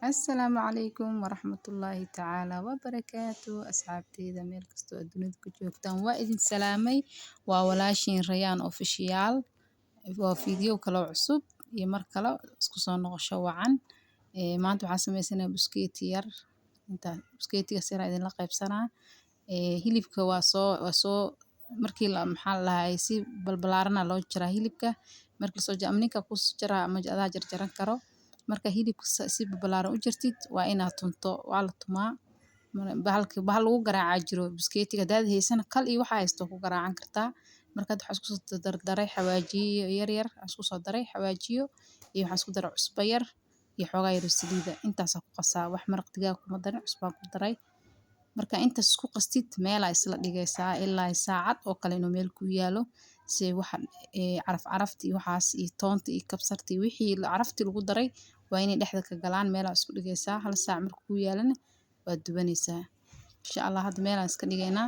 Asalaamu calaykum waraxmatullaahi tacaala wabarakaatu asxaabteyda meel kastoo aad dunida ku joogtaan waa idin salaamay waa walaashiin Rayaan official waa fiidiyoo kale cusub iyo mar kale isku soo noqosho wacan maanta waxaan sameysanayaa buskeeti yar buskeetiga sira idinla qaybsanaa hilibka waa soo markii la maxaa la dhahay si balbalaarana loo jaraa hilibka markii soo ninka ku jaraa ama adaa jarjaran karo marka hilibka si balbalaaran u jartid waa inaad tunto waa la tumaa bahal lagu garaaca jiro buskeetiga hadaad haysan kal iyo waxa haysto ku garaacan kartaa marka waxaa isku soo dardaray xawaajiyo yar yar isku soo daray xawaajiyo iyo waxaa isku daray cusbo yar iyo xoogaa yar saliida intaas ku qasaa wax maraq digaag kuma darin cusbo ku daray marka intaas isku qastid meel ay isla dhigaysaa ilaa saacad oo kale inuu meel ku yaalo si waxa carafti waxaas iyo toonta iyo kabsarti wixii carafti lagu daray waa inay dhexda ka galaan meel ay isku dhigaysaa hal saac markuu ku yaalana waa dubanaysaa insha Allah hadda meel aan iska dhigaynaa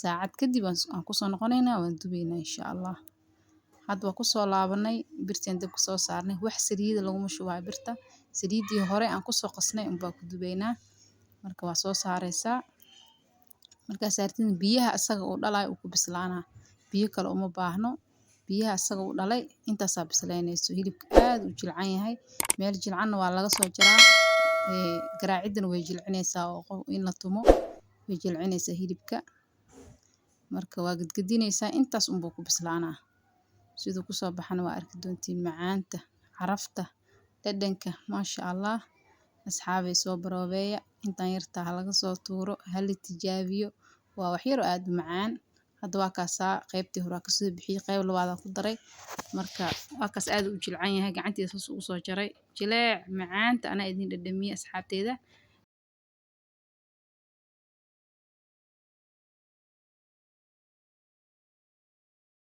saacad kadib aan ku soo noqonaynaa waan dubaynaa insha Allah hadda waa ku soo laabanay birtaan dab ku soo saarnay wax saliida lagu shubaay birta saliidii hore aan ku soo qasnay baa ku dubaynaa marka waa soo saaraysaa markaa saartin biyaha asaga uu dhalay uu ku bislaanaa biyo kale uma baahno biyaha asaga uu dhalay intaasaa bislaynayso hilibka aad u jilcan yahay meel jilcanna waa laga soo jaraa garaacidana way jilcinaysaa oo in la tumo way jilcinaysaa hilibka marka waa gadgadinaysaa intaas unbuu ku bislaanaa siduu ku soo baxana waa arki doontiin macaanta carafta dhadhanka maasha Allah asxaabay soo baroobeeya intaan yartaa ha laga soo tuuro hal tijaabiyo waa wax yar oo aad u macaan hadda waa kaasaa qaybtii hore ka soo bixiyay qayb labaad ku daray marka waa kaas aad u jilcan yahay gacantiisa ugu soo jaray jileec macaanta ana idin dhadhamiye asxaabteyda